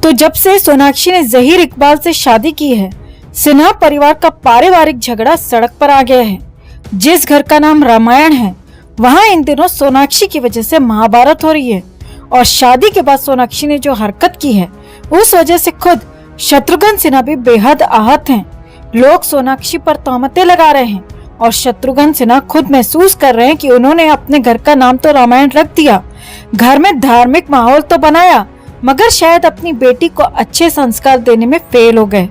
तो जब से सोनाक्षी ने जहीर इकबाल से शादी की है, सिन्हा परिवार का पारिवारिक झगड़ा सड़क पर आ गया है। जिस घर का नाम रामायण है, वहाँ इन दिनों सोनाक्षी की वजह से महाभारत हो रही है। और शादी के बाद सोनाक्षी ने जो हरकत की है, उस वजह से खुद शत्रुघ्न सिन्हा भी बेहद आहत हैं। लोग सोनाक्षी पर तोहमतें लगा रहे हैं और शत्रुघ्न सिन्हा खुद महसूस कर रहे हैं कि उन्होंने अपने घर का नाम तो रामायण रख दिया, घर में धार्मिक माहौल तो बनाया, मगर शायद अपनी बेटी को अच्छे संस्कार देने में फेल हो गए।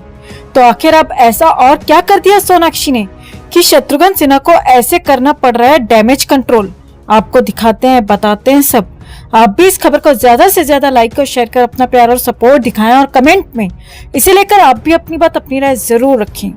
तो आखिर अब ऐसा और क्या कर दिया सोनाक्षी ने कि शत्रुघ्न सिन्हा को ऐसे करना पड़ रहा है डैमेज कंट्रोल। आपको दिखाते हैं, बताते हैं सब। आप भी इस खबर को ज्यादा से ज्यादा लाइक और शेयर कर अपना प्यार और सपोर्ट दिखाएं और कमेंट में इसे लेकर आप भी अपनी बात, अपनी राय जरूर रखें।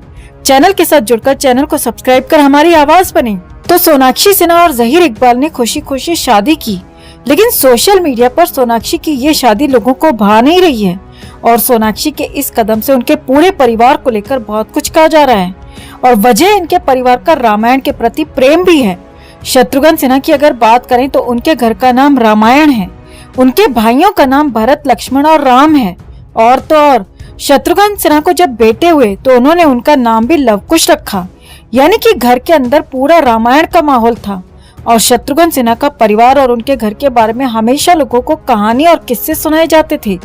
चैनल के साथ जुड़कर चैनल को सब्सक्राइब कर हमारी आवाज बने। तो सोनाक्षी सिन्हा और जहीर इकबाल ने खुशी खुशी शादी की, लेकिन सोशल मीडिया पर सोनाक्षी की ये शादी लोगों को भा नहीं रही है और सोनाक्षी के इस कदम से उनके पूरे परिवार को लेकर बहुत कुछ कहा जा रहा है और वजह इनके परिवार का रामायण के प्रति प्रेम भी है। शत्रुघ्न सिन्हा की अगर बात करें तो उनके घर का नाम रामायण है, उनके भाइयों का नाम भरत, लक्ष्मण और राम है। और तो और शत्रुघ्न सिन्हा को जब बेटे हुए तो उन्होंने उनका नाम भी लवकुश रखा, यानी कि घर के अंदर पूरा रामायण का माहौल था। और शत्रुघ्न सिन्हा का परिवार और उनके घर के बारे में हमेशा लोगों को कहानी और किस्से सुनाए जाते थे।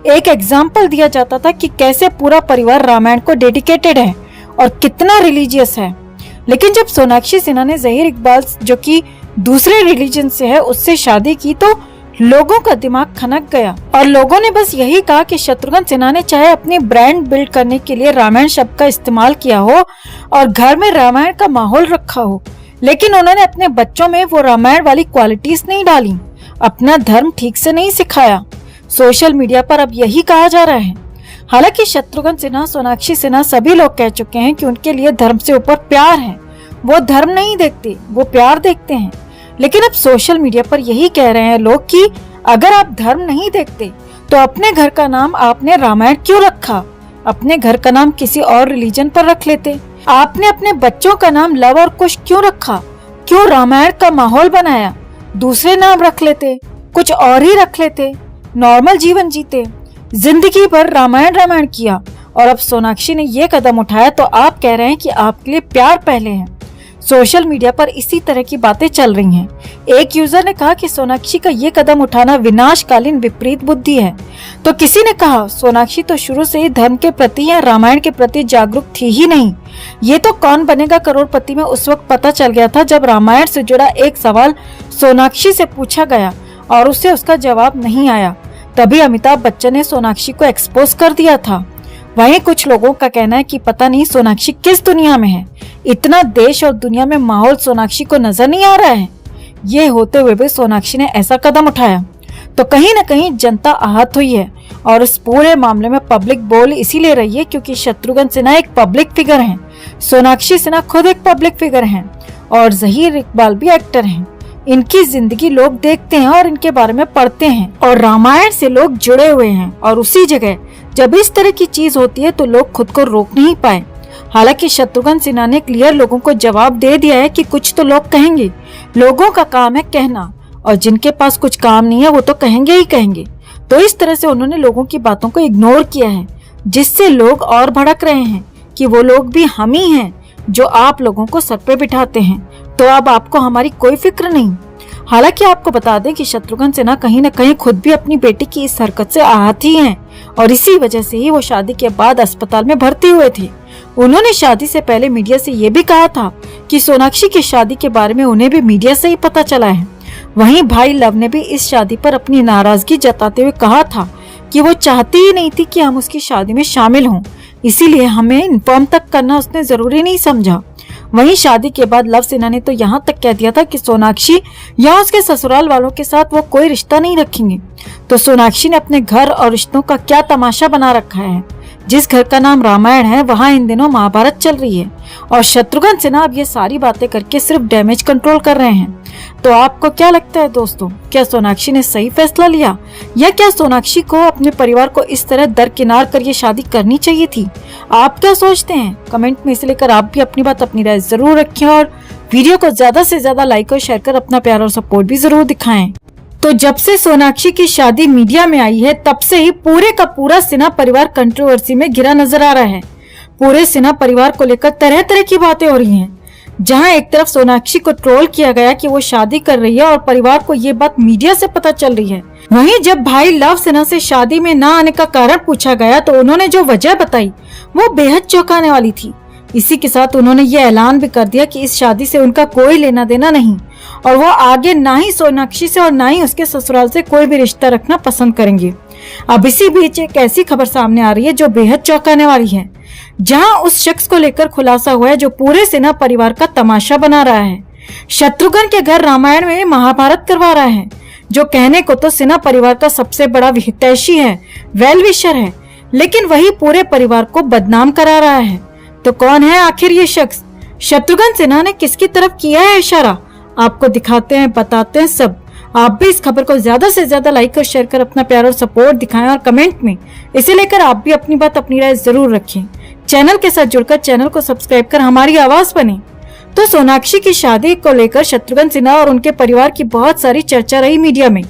एक एग्जाम्पल दिया जाता था कि कैसे पूरा परिवार रामायण को डेडिकेटेड है और कितना रिलीजियस है। लेकिन जब सोनाक्षी सिन्हा ने जहीर इकबाल, जो कि दूसरे रिलीजन से है, उससे शादी की तो लोगों का दिमाग खनक गया और लोगों ने बस यही कहा कि शत्रुघ्न सिन्हा ने चाहे अपनी ब्रांड बिल्ड करने के लिए रामायण शब्द का इस्तेमाल किया हो और घर में रामायण का माहौल रखा हो, लेकिन उन्होंने अपने बच्चों में वो रामायण वाली क्वालिटीज नहीं डाली, अपना धर्म ठीक से नहीं सिखाया। सोशल मीडिया पर अब यही कहा जा रहा है। हालांकि शत्रुघ्न सिन्हा, सोनाक्षी सिन्हा सभी लोग कह चुके हैं कि उनके लिए धर्म से ऊपर प्यार है। वो धर्म नहीं देखते, वो प्यार देखते हैं। लेकिन अब सोशल मीडिया पर यही कह रहे हैं लोग कि अगर आप धर्म नहीं देखते तो अपने घर का नाम आपने रामायण क्यों रखा? अपने घर का नाम किसी और रिलीजन पर रख लेते। आपने अपने बच्चों का नाम लव और कुश क्यों रखा? क्यों रामायण का माहौल बनाया? दूसरे नाम रख लेते, कुछ और ही रख लेते, नॉर्मल जीवन जीते। जिंदगी भर रामायण रामायण किया और अब सोनाक्षी ने ये कदम उठाया तो आप कह रहे हैं कि आपके लिए प्यार पहले है। सोशल मीडिया पर इसी तरह की बातें चल रही हैं। एक यूजर ने कहा कि सोनाक्षी का ये कदम उठाना विनाशकालीन विपरीत बुद्धि है, तो किसी ने कहा सोनाक्षी तो शुरू से ही धर्म के प्रति या रामायण के प्रति जागरूक थी ही नहीं। ये तो कौन बनेगा करोड़पति में उस वक्त पता चल गया था जब रामायण से जुड़ा एक सवाल सोनाक्षी से पूछा गया और उससे उसका जवाब नहीं आया। तभी अमिताभ बच्चन ने सोनाक्षी को एक्सपोज कर दिया था। वहीं कुछ लोगों का कहना है कि पता नहीं सोनाक्षी किस दुनिया में है, इतना देश और दुनिया में माहौल सोनाक्षी को नजर नहीं आ रहा है। ये होते हुए भी सोनाक्षी ने ऐसा कदम उठाया तो कहीं न कहीं जनता आहत हुई है और इस पूरे मामले में पब्लिक बोल इसीलिए रही है क्योंकि शत्रुघ्न सिन्हा एक पब्लिक फिगर हैं, सोनाक्षी सिन्हा खुद एक पब्लिक फिगर हैं और जहीर इकबाल भी एक्टर हैं। इनकी जिंदगी लोग देखते हैं और इनके बारे में पढ़ते हैं और रामायण से लोग जुड़े हुए हैं। और उसी जगह जब इस तरह की चीज होती है तो लोग खुद को रोक नहीं पाए। हालांकि शत्रुघ्न सिन्हा ने क्लियर लोगों को जवाब दे दिया है कि कुछ तो लोग कहेंगे, लोगों का काम है कहना और जिनके पास कुछ काम नहीं है वो तो कहेंगे ही कहेंगे। तो इस तरह से उन्होंने लोगों की बातों को इग्नोर किया है, जिससे लोग और भड़क रहे हैं कि वो लोग भी हम ही हैं जो आप लोगों को सर पे बिठाते हैं, तो अब आपको हमारी कोई फिक्र नहीं। हालांकि आपको बता दें कि शत्रुघ्न सिन्हा कहीं न कहीं खुद भी अपनी बेटी की इस हरकत से आहत ही हैं और इसी वजह से ही वो शादी के बाद अस्पताल में भर्ती हुए थे। उन्होंने शादी से पहले मीडिया से ये भी कहा था कि सोनाक्षी की शादी के बारे में उन्हें भी मीडिया से ही पता चला है। वहीं भाई लव ने भी इस शादी पर अपनी नाराजगी जताते हुए कहा था कि वो चाहती ही नहीं थी कि हम उसकी शादी में शामिल हों, इसीलिए हमें इन्फॉर्म तक करना उसने जरूरी नहीं समझा। वहीं शादी के बाद लव सिन्हा ने तो यहाँ तक कह दिया था कि सोनाक्षी या उसके ससुराल वालों के साथ वो कोई रिश्ता नहीं रखेंगे। तो सोनाक्षी ने अपने घर और रिश्तों का क्या तमाशा बना रखा है। जिस घर का नाम रामायण है वहाँ इन दिनों महाभारत चल रही है और शत्रुघ्न सिन्हा अब ये सारी बातें करके सिर्फ डैमेज कंट्रोल कर रहे हैं। तो आपको क्या लगता है दोस्तों, क्या सोनाक्षी ने सही फैसला लिया या क्या सोनाक्षी को अपने परिवार को इस तरह दरकिनार कर ये शादी करनी चाहिए थी? आप क्या सोचते हैं? कमेंट में इसे लेकर आप भी अपनी बात, अपनी राय जरूर रखें और वीडियो को ज्यादा से ज्यादा लाइक और शेयर कर अपना प्यार और सपोर्ट भी जरूर दिखाएं। तो जब से सोनाक्षी की शादी मीडिया में आई है तब से ही पूरे का पूरा सिन्हा परिवार कंट्रोवर्सी में घिरा नजर आ रहा है। पूरे सिन्हा परिवार को लेकर तरह तरह की बातें हो रही हैं। जहां एक तरफ सोनाक्षी को ट्रोल किया गया कि वो शादी कर रही है और परिवार को ये बात मीडिया से पता चल रही है, वहीं जब भाई लव सिन्हा से शादी में न आने का कारण पूछा गया तो उन्होंने जो वजह बताई वो बेहद चौंकाने वाली थी। इसी के साथ उन्होंने ये ऐलान भी कर दिया कि इस शादी से उनका कोई लेना देना नहीं और वो आगे ना ही सोनाक्षी से और ना ही उसके ससुराल से कोई भी रिश्ता रखना पसंद करेंगे। अब इसी बीच एक ऐसी खबर सामने आ रही है जो बेहद चौंकाने वाली है, जहां उस शख्स को लेकर खुलासा हुआ है जो पूरे सिन्हा परिवार का तमाशा बना रहा है। शत्रुघ्न के घर रामायण में महाभारत करवा रहा है, जो कहने को तो सिन्हा परिवार का सबसे बड़ा हितैषी है, वेल विशर है, लेकिन वही पूरे परिवार को बदनाम करा रहा है। तो कौन है आखिर ये शख्स? शत्रुघ्न सिन्हा ने किसकी तरफ किया है इशारा? आपको दिखाते हैं, बताते हैं सब। आप भी इस खबर को ज्यादा से ज्यादा लाइक और शेयर कर अपना प्यार और सपोर्ट दिखाएं और कमेंट में इसे लेकर आप भी अपनी बात, अपनी राय जरूर रखें। चैनल के साथ जुड़कर चैनल को सब्सक्राइब कर हमारी आवाज बने। तो सोनाक्षी की शादी को लेकर शत्रुघ्न सिन्हा और उनके परिवार की बहुत सारी चर्चा रही मीडिया में।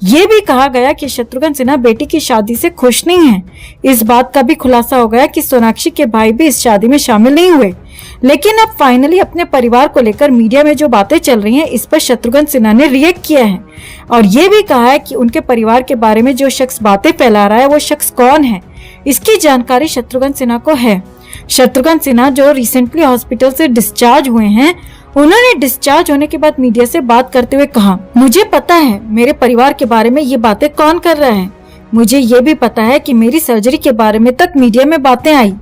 ये भी कहा गया कि शत्रुघ्न सिन्हा बेटी की शादी से खुश नहीं है। इस बात का भी खुलासा हो गया कि सोनाक्षी के भाई भी इस शादी में शामिल नहीं हुए। लेकिन अब फाइनली अपने परिवार को लेकर मीडिया में जो बातें चल रही हैं, इस पर शत्रुघ्न सिन्हा ने रिएक्ट किया है और ये भी कहा है कि उनके परिवार के बारे में जो शख्स बातें फैला रहा है वो शख्स कौन है, इसकी जानकारी शत्रुघ्न सिन्हा को है। शत्रुघ्न सिन्हा जो रिसेंटली हॉस्पिटल से डिस्चार्ज हुए हैं, उन्होंने डिस्चार्ज होने के बाद मीडिया से बात करते हुए कहा, मुझे पता है मेरे परिवार के बारे में ये बातें कौन कर रहा है। मुझे ये भी पता है कि मेरी सर्जरी के बारे में तक मीडिया में बातें आई।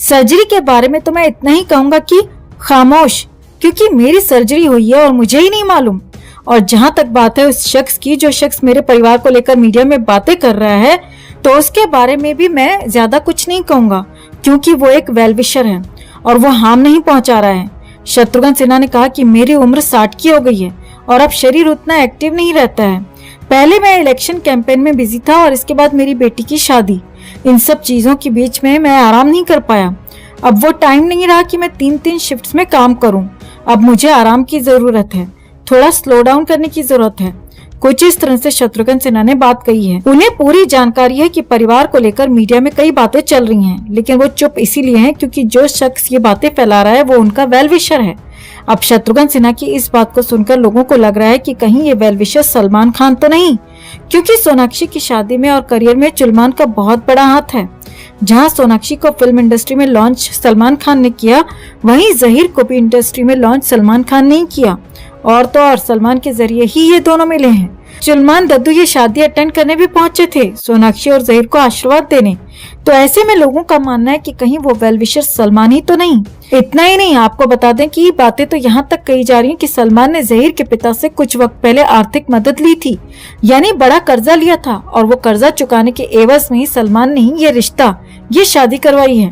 सर्जरी के बारे में तो मैं इतना ही कहूंगा कि खामोश, क्योंकि मेरी सर्जरी हुई है और मुझे ही नहीं मालूम। और जहां तक बात है उस शख्स की, जो शख्स मेरे परिवार को लेकर मीडिया में बातें कर रहा है, तो उसके बारे में भी मैं ज्यादा कुछ नहीं कहूंगा, क्योंकि वो एक वेल विशर है और वो हार्म नहीं पहुंचा रहा है। शत्रुघ्न सिन्हा ने कहा कि मेरी उम्र 60 की हो गई है और अब शरीर उतना एक्टिव नहीं रहता है। पहले मैं इलेक्शन कैंपेन में बिजी था और इसके बाद मेरी बेटी की शादी, इन सब चीजों के बीच में मैं आराम नहीं कर पाया। अब वो टाइम नहीं रहा कि मैं 3-3 शिफ्ट्स में काम करूं। अब मुझे आराम की जरूरत है, थोड़ा स्लो डाउन करने की जरूरत है। कुछ इस तरह से शत्रुघ्न सिन्हा ने बात कही है। उन्हें पूरी जानकारी है कि परिवार को लेकर मीडिया में कई बातें चल रही हैं, लेकिन वो चुप इसीलिए हैं क्योंकि जो शख्स ये बातें फैला रहा है वो उनका वेल विशर है। अब शत्रुघ्न सिन्हा की इस बात को सुनकर लोगों को लग रहा है कि कहीं ये वेल विशर सलमान खान तो नहीं, क्योंकि सोनाक्षी की शादी में और करियर में सलमान का बहुत बड़ा हाथ है। जहां सोनाक्षी को फिल्म इंडस्ट्री में लॉन्च सलमान खान ने किया, वहीं जहीर को भी इंडस्ट्री में लॉन्च सलमान खान ने किया, और तो और सलमान के जरिए ही ये दोनों मिले हैं। सलमान दद्दू ये शादी अटेंड करने भी पहुंचे थे, सोनाक्षी और जहीर को आशीर्वाद देने। तो ऐसे में लोगों का मानना है कि कहीं वो वेल विशर सलमान ही तो नहीं। इतना ही नहीं, आपको बता दें कि ये बातें तो यहाँ तक कही जा रही हैं कि सलमान ने जहीर के पिता से कुछ वक्त पहले आर्थिक मदद ली थी, यानी बड़ा कर्जा लिया था, और वो कर्जा चुकाने के एवज में ही सलमान ने ही ये रिश्ता, ये शादी करवाई है।